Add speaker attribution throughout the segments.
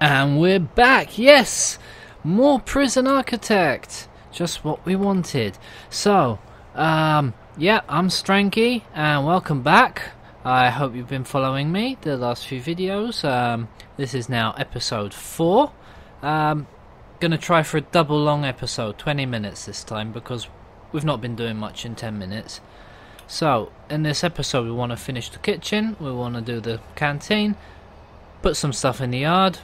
Speaker 1: And we're back, yes! More Prison Architect! Just what we wanted. So, yeah, I'm Stranky, and welcome back. I hope you've been following me the last few videos. This is now episode 4. Gonna try for a double long episode, 20 minutes this time, because we've not been doing much in 10 minutes. So, in this episode we want to finish the kitchen, we want to do the canteen, put some stuff in the yard,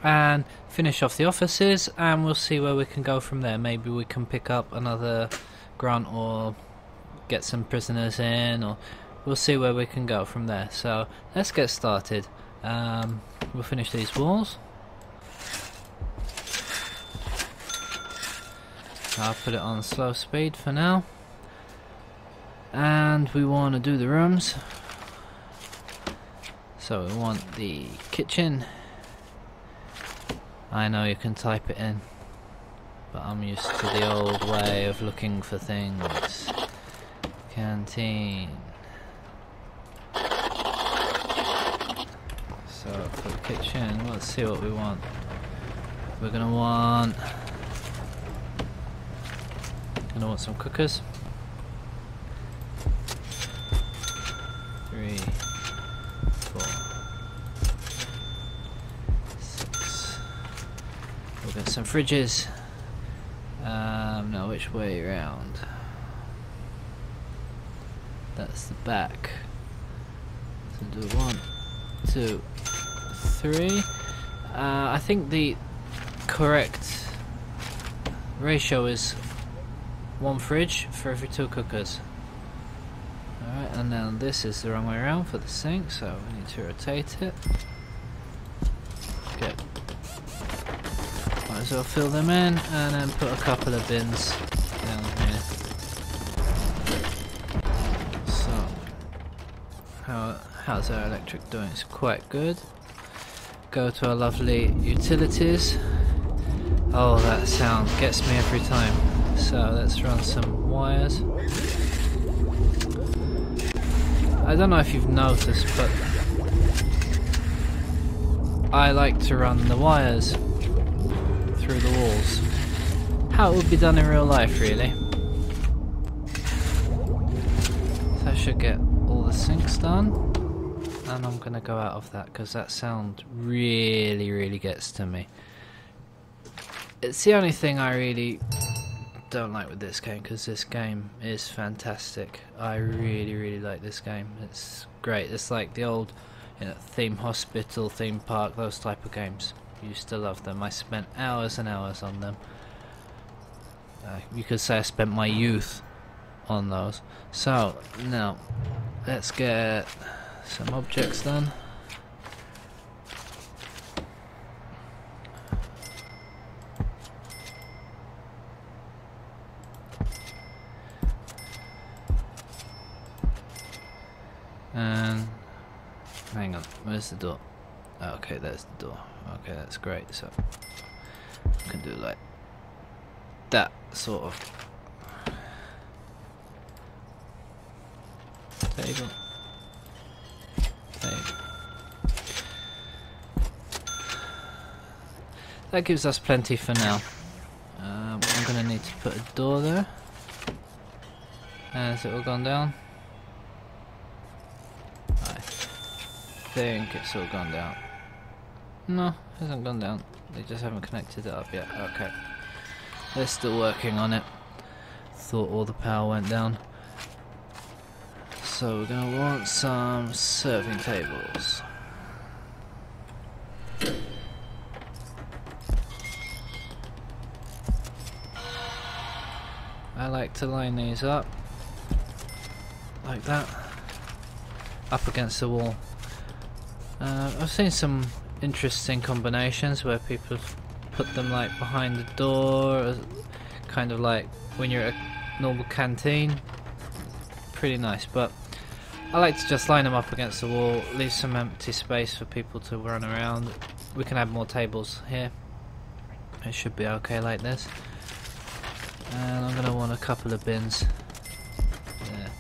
Speaker 1: and finish off the offices, and we'll see where we can go from there. Maybe we can pick up another grunt or get some prisoners in, or we'll see where we can go from there. So let's get started. We'll finish these walls. I'll put it on slow speed for now, and we want to do the rooms. So we want the kitchen. I know you can type it in, but I'm used to the old way of looking for things. Canteen. So for the kitchen, let's see what we want. We're gonna want some cookers. 3, 4, 6. We'll get some fridges. Now which way around? That's the back. So do 1, 2, 3. I think the correct ratio is 1 fridge for every 2 cookers. Alright, and now this is the wrong way around for the sink, so we need to rotate it. Okay. Might as well fill them in and then put a couple of bins down here. So, how's our electric doing? It's quite good. Go to our lovely utilities. Oh, that sound gets me every time. So let's run some wires. I don't know if you've noticed, but I like to run the wires through the walls. How it would be done in real life, really. So I should get all the sinks done, and I'm gonna go out of that because that sound really gets to me. It's the only thing I really don't like with this game, because this game is fantastic. I really like this game. It's great. It's like the old, Theme Hospital, Theme Park, those type of games. Used to love them. I spent hours and hours on them. You could say I spent my youth on those. So now let's get some objects done. And hang on, where's the door? Oh, okay, there's the door. Okay, that's great. So I can do like that sort of table. That gives us plenty for now. I'm gonna need to put a door there. Has it all gone down? I think it's all gone down. No, it hasn't gone down. They just haven't connected it up yet. Okay. They're still working on it. Thought all the power went down. So we're gonna want some serving tables. I like to line these up like that, up against the wall. I've seen some interesting combinations where people put them like behind the door, kind of like when you're at a normal canteen. Pretty nice, but I like to just line them up against the wall, leave some empty space for people to run around. We can add more tables here. It should be okay like this. And I'm going to want a couple of bins. There.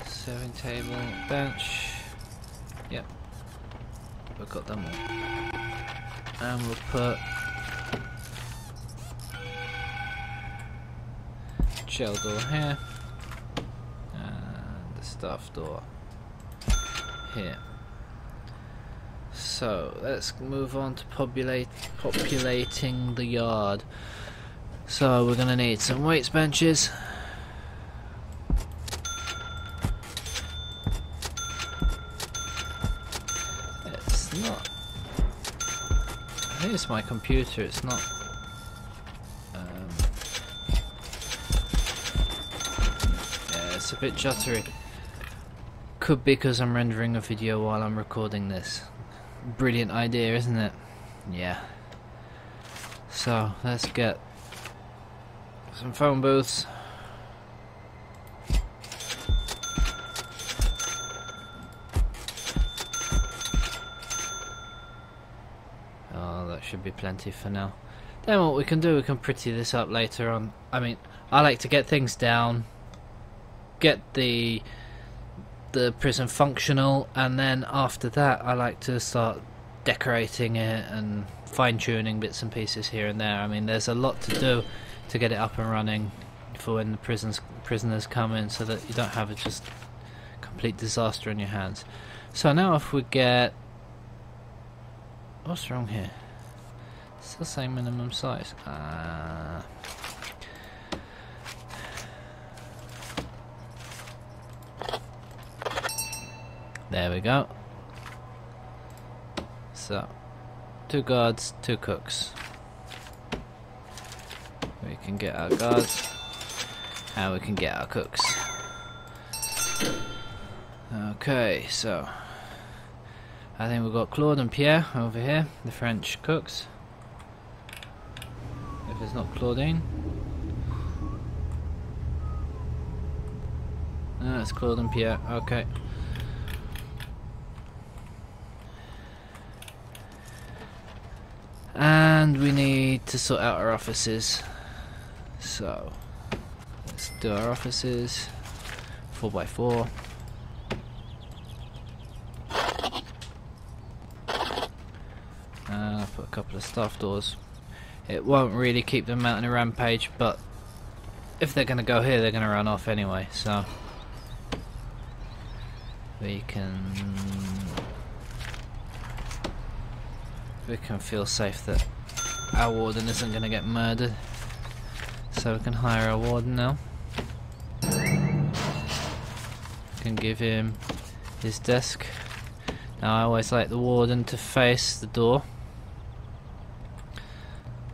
Speaker 1: Serving table, bench. Yep. We've got them all. And we'll put jail door here and the staff door here. So let's move on to populating the yard. So we're gonna need some weights benches. It's not. I think it's my computer. It's not. Yeah, it's a bit jittery. Could be because I'm rendering a video while I'm recording this. Brilliant idea, isn't it? Yeah. So let's get some phone booths. Oh, that should be plenty for now. Then what we can do, we can pretty this up later on. I mean, I like to get things down, get the prison functional, and then after that I like to start decorating it and fine-tuning bits and pieces here and there. I mean, there's a lot to do to get it up and running for when the prisoners come in, so that you don't have a just complete disaster in your hands. So now if we get, what's wrong here? Still saying minimum size. There we go. So 2 guards, 2 cooks. We can get our guards and we can get our cooks. Okay, so I think we've got Claude and Pierre over here, the French cooks. If it's not Claudine. No, it's Claude and Pierre, okay. And we need to sort out our offices. So let's do our offices 4x4. And I'll put a couple of staff doors. It won't really keep them out in a rampage, but if they're going to go here, they're going to run off anyway. So we can feel safe that our warden isn't going to get murdered. So we can hire a warden now. Can give him his desk. Now I always like the warden to face the door,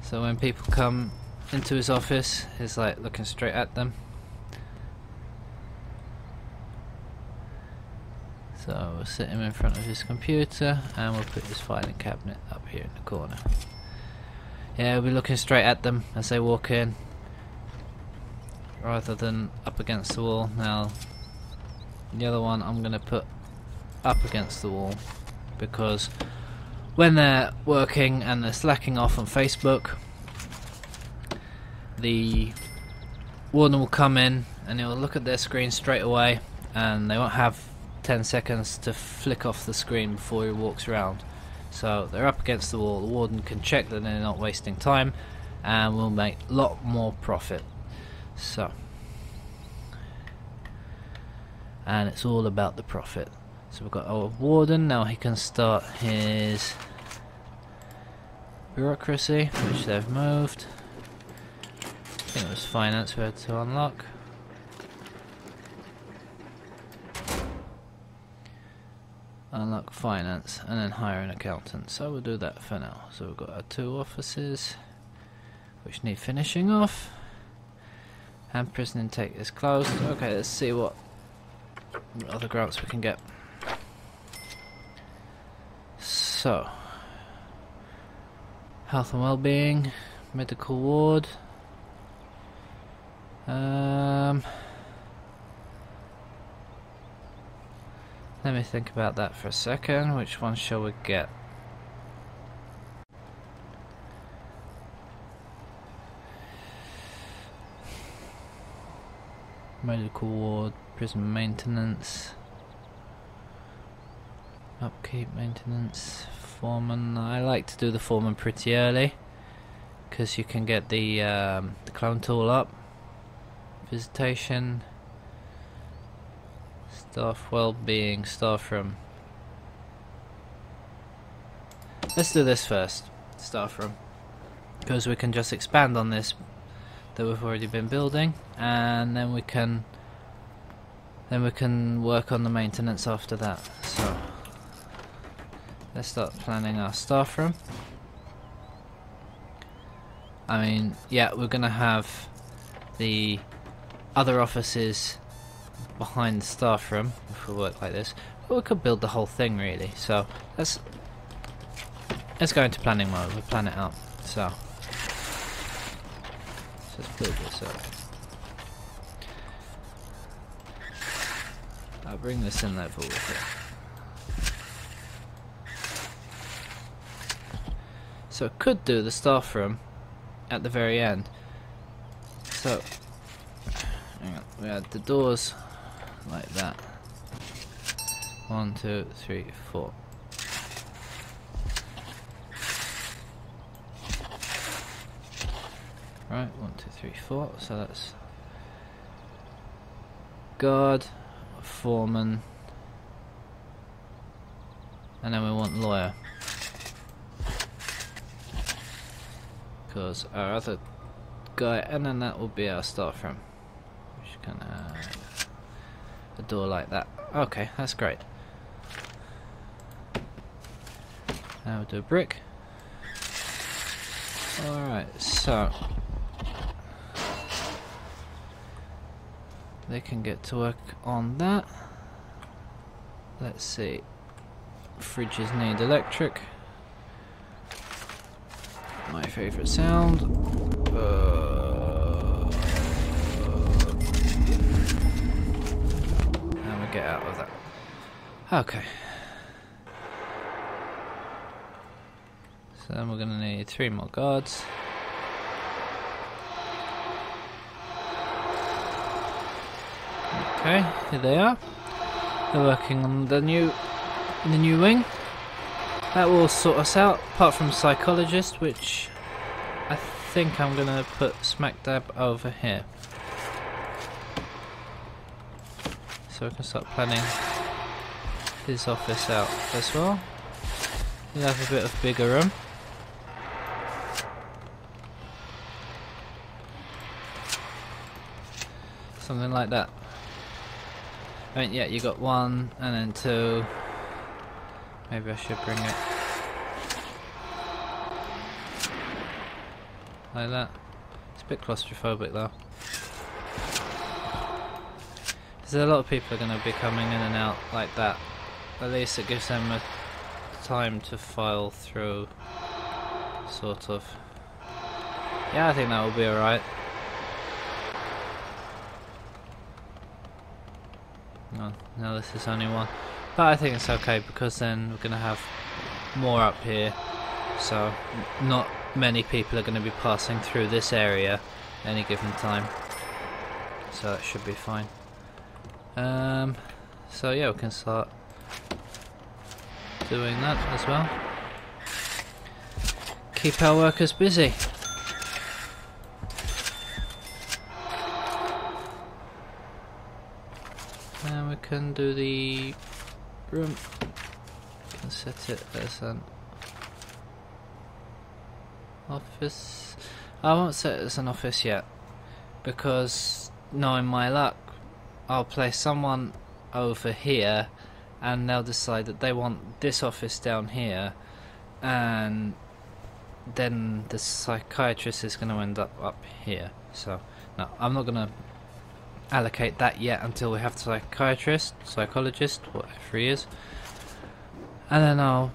Speaker 1: so when people come into his office, he's like looking straight at them. So we'll sit him in front of his computer and we'll put his filing cabinet up here in the corner. Yeah, we'll be looking straight at them as they walk in, rather than up against the wall. Now the other one I'm going to put up against the wall, because when they're working and they're slacking off on Facebook, the warden will come in and he'll look at their screen straight away, and they won't have 10 seconds to flick off the screen before he walks around. So they're up against the wall, the warden can check that they're not wasting time, and we'll make a lot more profit. So, and it's all about the profit. So we've got our warden, now he can start his bureaucracy, which they've moved. I think it was finance we had to unlock. Unlock finance and then hire an accountant. So we'll do that for now. So we've got our 2 offices which need finishing off. And prison intake is closed. Okay, let's see what other grants we can get. So, health and well-being, medical ward. Let me think about that for a second. Which one shall we get? Medical ward, prison maintenance, upkeep maintenance, Foreman. I like to do the foreman pretty early because you can get the clone tool up. Visitation, staff well-being, staff room. Let's do this first, staff room, because we can just expand on this that we've already been building, and then we can work on the maintenance after that. So let's start planning our staff room. I mean, yeah, we're gonna have the other offices behind the staff room if we work like this, but we could build the whole thing really. So let's go into planning mode. We'll plan it out. So let's build this up. I'll bring this in level with it. So it could do the staff room at the very end. So hang on, we had the doors like that. 1, 2, 3, 4. Right, 1, 2, 3, 4. So that's guard, foreman, and then we want lawyer, because our other guy, and then that will be our staff room, which can have a door like that. Okay, that's great. Now we'll do a brick. Alright, so they can get to work on that. Let's see. Fridges need electric. My favourite sound. And we get out of that. Okay. So then we're going to need 3 more guards. Okay, here they are. They're working on the new wing. That will sort us out, apart from psychologist, which I think I'm gonna put smack dab over here. So we can start planning his office out as well. We'll have a bit of bigger room. Something like that. I mean, yeah, you got 1 and then 2. Maybe I should bring it like that. It's a bit claustrophobic though. Because a lot of people are going to be coming in and out like that. At least it gives them a time to file through, sort of. Yeah, I think that will be alright. No, this is only 1. But I think it's okay, because then we're going to have more up here. So not many people are going to be passing through this area any given time. So that should be fine. So yeah, we can start doing that as well. Keep our workers busy. And we can do the room. We can set it as an office. I won't set it as an office yet, because knowing my luck, I'll place someone over here and they'll decide that they want this office down here, and then the psychiatrist is going to end up here. So no, I'm not going to allocate that yet until we have the psychologist, whatever he is, and then I'll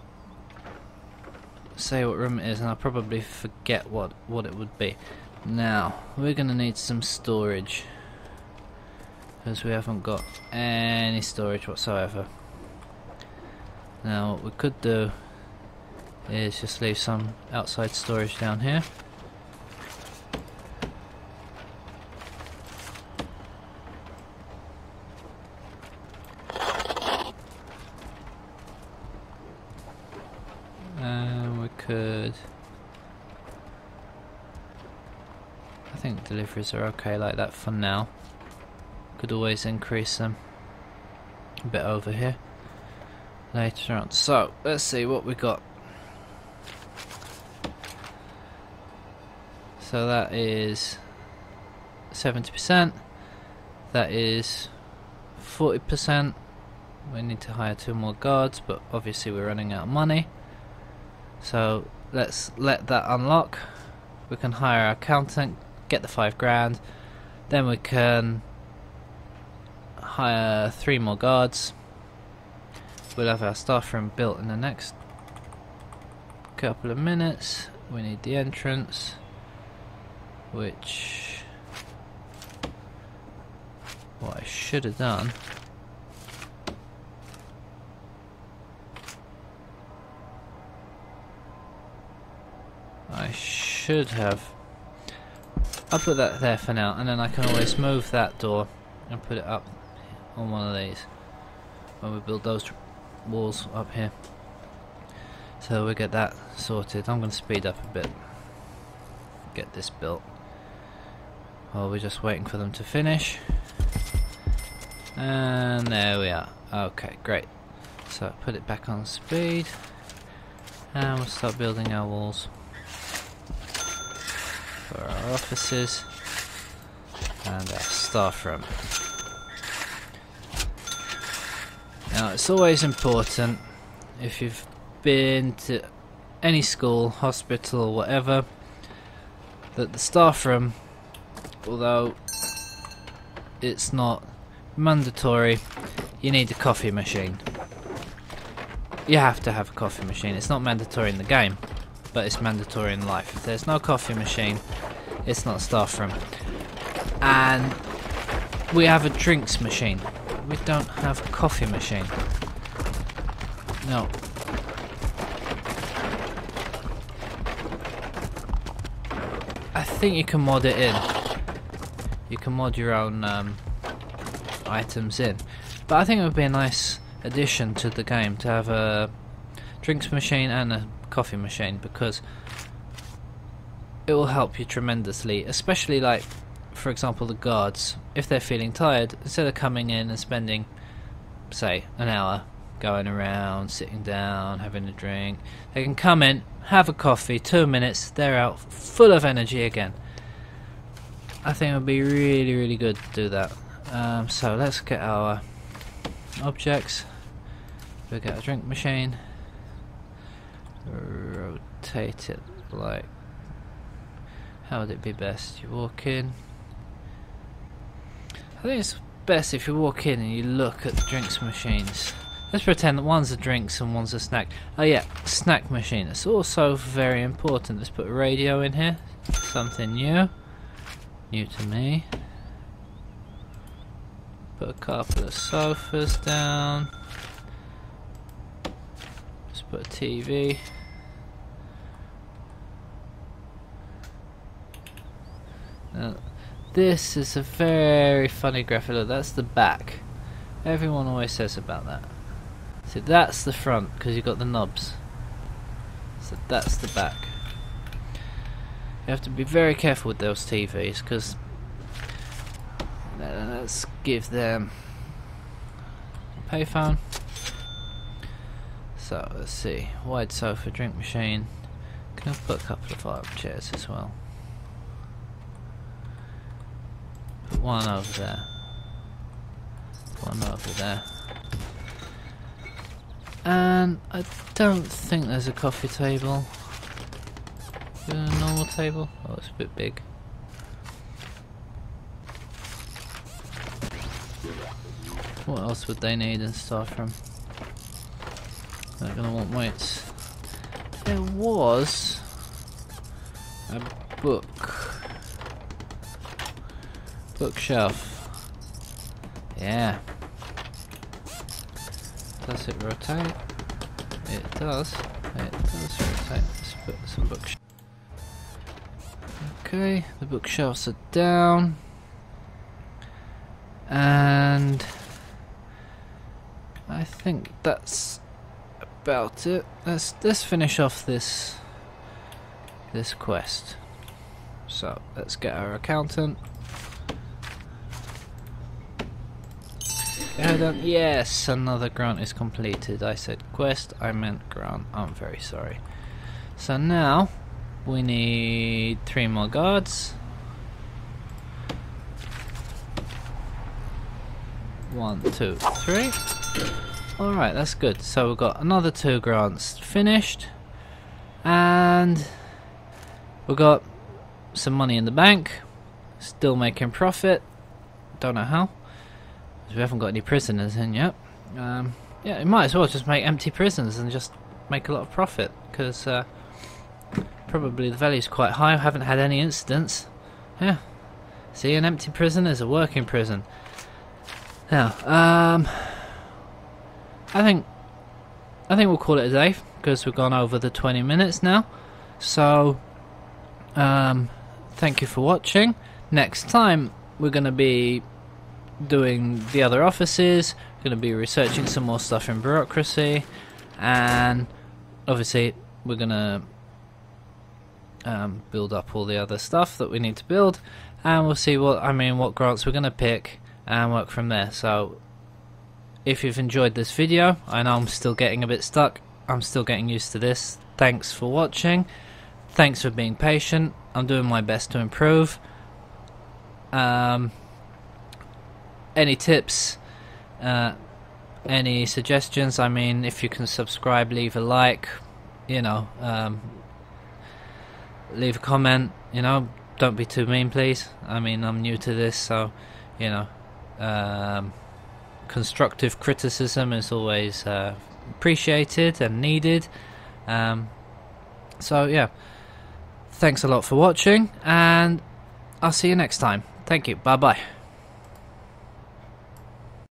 Speaker 1: say what room it is, and I'll probably forget what it would be. Now we're going to need some storage, because we haven't got any storage whatsoever. Now what we could do is just leave some outside storage down here. could... I think deliveries are okay like that for now. Could always increase them a bit over here later on. So let's see what we got. So that is 70%. That is 40%. We need to hire 2 more guards, but obviously we're running out of money. So let's let that unlock. We can hire our accountant, get the 5 grand. Then we can hire 3 more guards. We'll have our staff room built in the next couple of minutes. We need the entrance, which what I should have done I'll put that there for now, and then I can always move that door and put it up on one of these when we build those walls up here. So we get that sorted. I'm going to speed up a bit, get this built while we're just waiting for them to finish. And there we are. Okay, great. So put it back on speed and we'll start building our walls for our offices and our staff room. Now it's always important, if you've been to any school, hospital or whatever, that the staff room, although it's not mandatory, you need a coffee machine. You have to have a coffee machine. It's not mandatory in the game, but it's mandatory in life. If there's no coffee machine, it's not staff room. And we have a drinks machine. We don't have a coffee machine. No. I think you can mod it in. You can mod your own items in. But I think it would be a nice addition to the game to have a drinks machine and a coffee machine, because it will help you tremendously, especially like, for example, the guards. If they're feeling tired, instead of coming in and spending, say, an hour going around, sitting down, having a drink, they can come in, have a coffee, 2 minutes, they're out full of energy again. I think it would be really, really good to do that. So let's get our objects. We'll get a drink machine. Rotate it like... how would it be best? You walk in. I think it's best if you walk in and you look at the drinks machines. Let's pretend that one's a drinks and one's a snack. Oh yeah, snack machine. It's also very important. Let's put a radio in here. Something new. New to me. Put a couple of sofas down. Just put a TV. Now, this is a very funny graphic. Look, that's the back. Everyone always says about that. See, that's the front because you've got the knobs. So that's the back. You have to be very careful with those TVs because let's give them a payphone. So let's see, wide sofa, drink machine. Can I put a couple of armchairs as well? Put one over there. One over there. And I don't think there's a coffee table. Is there a normal table? Oh, it's a bit big. What else would they need in staff room? They're gonna want weights. There was a bookshelf. Yeah. Does it rotate? It does. It does rotate. Let's put some bookshelves. Okay, the bookshelves are down. And I think that's about it. Let's finish off this this quest. So let's get our accountant. Yes, another grant is completed. I said quest, I meant grant. I'm very sorry. So now we need 3 more guards. 1, 2, 3. Alright, that's good. So we've got another 2 grants finished. And we've got some money in the bank. Still making profit. Don't know how. We haven't got any prisoners in yet. Yeah, you might as well just make empty prisons and just make a lot of profit, because probably the value's quite high. I haven't had any incidents. Yeah. See, an empty prison is a working prison. Now, I think we'll call it a day, because we've gone over the 20 minutes now. So, thank you for watching. Next time we're going to be doing the other offices, going to be researching some more stuff in bureaucracy, and obviously we're going to build up all the other stuff that we need to build, and we'll see what grants we're going to pick and work from there. So if you've enjoyed this video, I know I'm still getting a bit stuck, I'm still getting used to this. Thanks for watching, thanks for being patient, I'm doing my best to improve. Any tips, any suggestions? I mean, if you can subscribe, leave a like, you know, leave a comment, you know, don't be too mean, please. I mean, I'm new to this, so, you know, constructive criticism is always appreciated and needed. So yeah, thanks a lot for watching, and I'll see you next time. Thank you, bye bye.